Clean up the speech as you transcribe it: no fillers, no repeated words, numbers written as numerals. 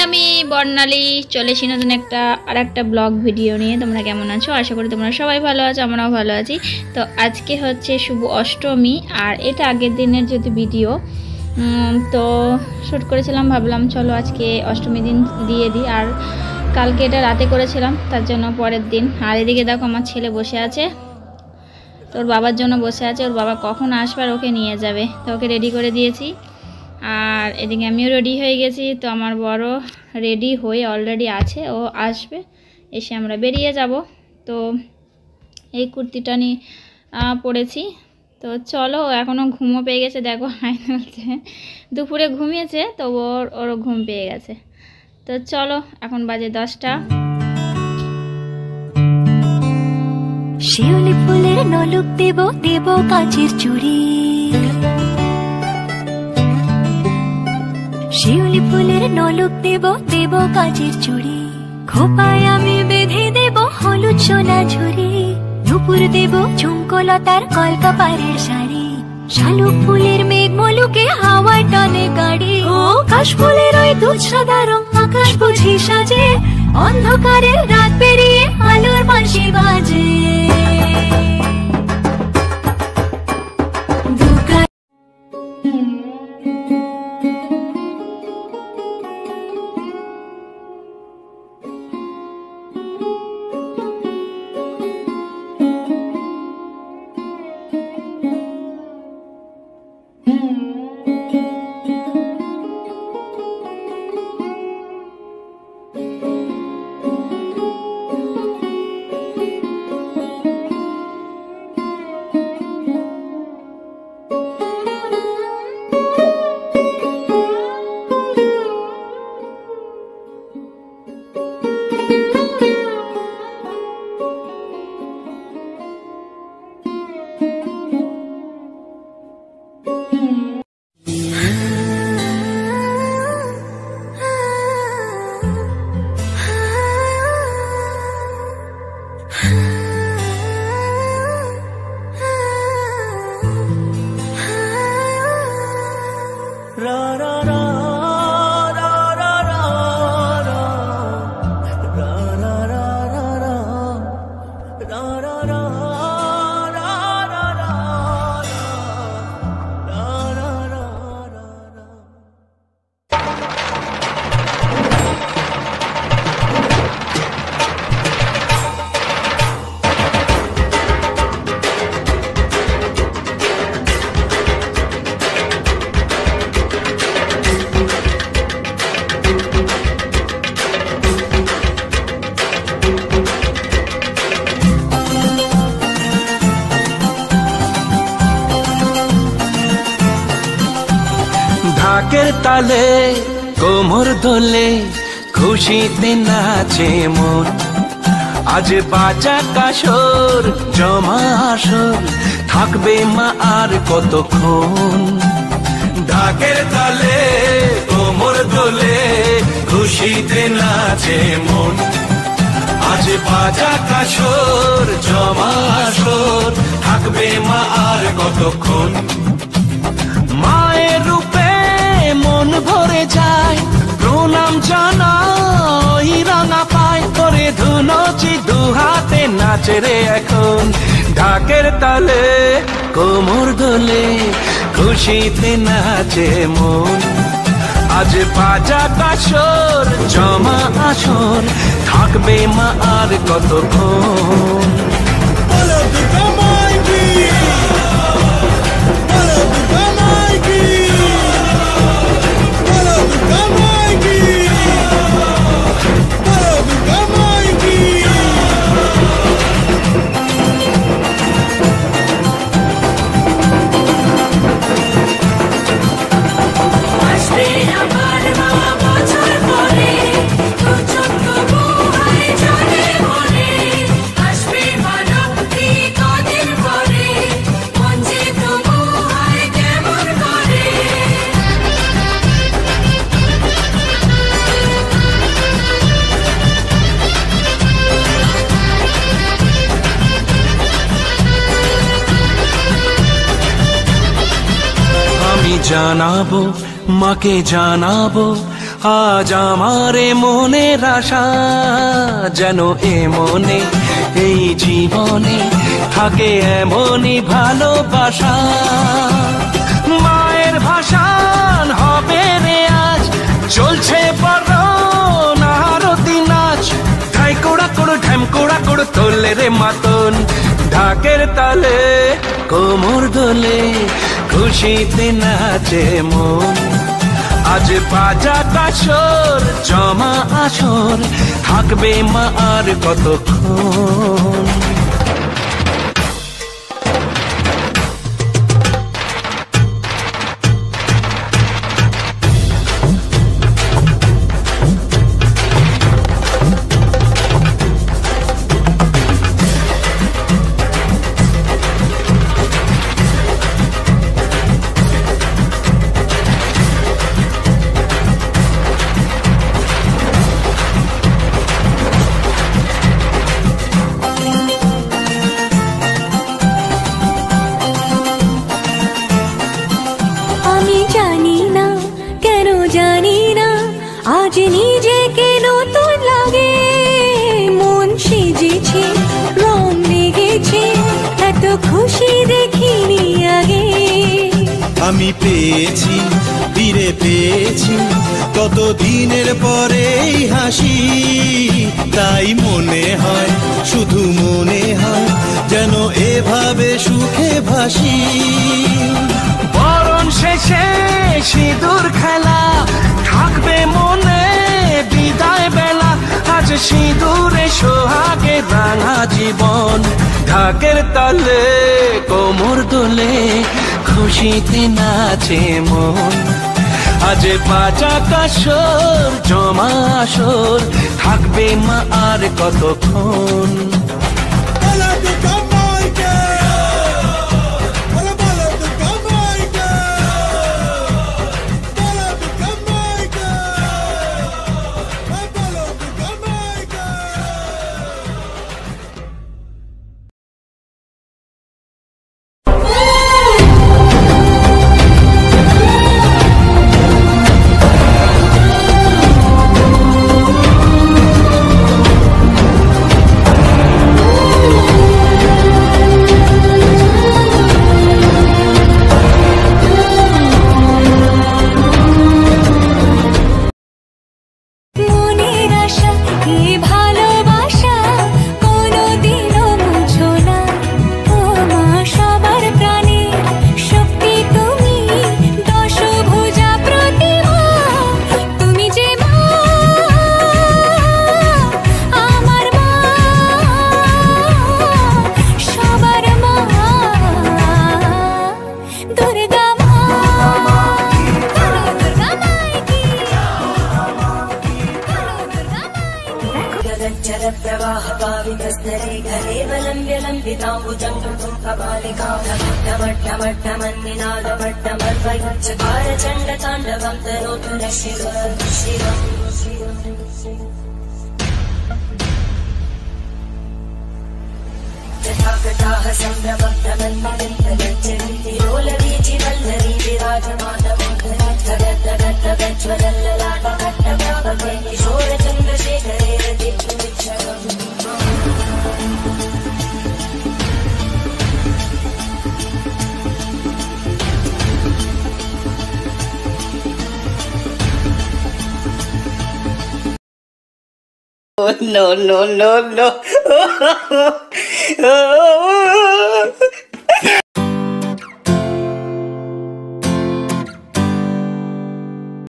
আমি বর্ণালী চলে এসেছি নতুন একটা ব্লগ ভিডিও নিয়ে। তোমরা কেমন আছো? আশা করি তোমরা সবাই ভালো আছো, আমরাও ভালো আছি। তো আজকে হচ্ছে শুভ অষ্টমী, আর এটা আগের দিনের যদি ভিডিও তো শ্যুট করেছিলাম, ভাবলাম চলো আজকে অষ্টমী দিন দিয়ে দিই। আর কালকে এটা রাতে করেছিলাম, তার জন্য পরের দিন। আর এদিকে দেখো আমার ছেলে বসে আছে, তোর বাবার জন্য বসে আছে। ওর বাবা কখন আসবে আর ওকে নিয়ে যাবে, তো ওকে রেডি করে দিয়েছি। আর এদিকে আমিও রেডি হয়ে গেছি। তো আমার বড় রেডি হয়ে অলরেডি আছে, ও আসবে, এসে আমরা বেরিয়ে যাব। তো এই কুর্তিটা নিয়ে পরেছি। তো চলো, এখনও ঘুমও পেয়ে গেছে, দেখো হাই তুলছে। দুপুরে ঘুমিয়েছে, তো ওরও ঘুম পেয়ে গেছে। তো চলো, এখন বাজে 10টা। শিউলি ফুলের নলুক দেব দেব কাচের চুড়ি, শিউলি ফুলের নলুক দেব দেব কাচের চুড়ি, খোপায় আমি বেঁধে দেব হলুদ সোনা ঝুড়ি, নুপুর দেব ঝুমকোলতার কলকাপাড়ের শাড়ি, শালুক ফুলের মেঘ মলুকে হাওয়ায় টানে গাড়ি, ও কাশ ফুলের ওই দুধ সাদা রং আকাশ বুঝি সাজে, অন্ধকারের রাত পেরিয়ে আলোর বাঁশি বাজে। ঢাকের তালে কোমর দোলে খুশিতে নাচে মন, আজ বাজা কাসর জমা আসর থাকবে মা আর কতক্ষণ। ঢাকের তালে কোমর দোলে খুশিতে নাচে মন, আজ বাজা কাসর জমা আসর থাকবে মা আর কতক্ষণ। মায়ের রূপে মন ভরে যায়, প্রণাম জানাই রাঙা পায় করে ধুনচি দুহাতে নাচে রে এখন। ঢাকের তালে কোমর দোলে খুশিতে নাচে মন, আজ বাজা কাসর জমা আসর থাকবে মা আর কতক্ষণ। জানাবো মাকে জানাবো আজ আমারে মনের আশা যেন এ মনে এই জীবনে থাকে এমনই ভালোবাসা। মায়ের ভাষান হবে রে আজ, চলছে বরণ আরতি নাচ। ঢাই কোড়া কোড় ঢ্যাম কোড়া কোড় তোলে রে মাতন, ঢাকের তালে কোমর দোলে খুশিতে নাচে মন। আজ বাজা কাসর জমা আসর, থাকবে মা আর কতক্ষণ। আজ নিজেকে নতুন লাগে, মন সেজেছে রং লেগেছে, এত খুশি দেখিনি আগে। আমি পেয়েছি ফিরে পেয়েছি কত দিনের পরে হাসি, তাই মনে হয় শুধু মনে হয় যেন এভাবে সুখে ভাসি। বরণ শেষে সিঁদুর খেলা থাকবে মনে বিদায় বেলা। আজ সিঁদুরে সোহাগে রাঙা জীবন, ঢাকের তালে কোমর দোলে খুশিতে নাচে মন। আজ বাজা কাসর জমা আসর, থাকবে মা আর কতক্ষণ। प्रवाहपावितस्तरे घरेवलम्ब्यलम्बिताम्बुजं कृतं कपालिकां ढमट्टमट्टमट्टमन्निनादमट्टमर्वयच्चकारचण्डताण्डवं तनोतु नः शिवं शिवम् जटाकटाः सम्भ्रमब्धमन्मलिन्दगच्छन्ति लोलवीचिवल्लरी विराजमानमोहनगद्गद्गद्गज्ज्वलल्ललाटकट्टप्रापके किशोरचन्द्रशेखरे रतिक्षुमिच्छगम् No, no, no, no.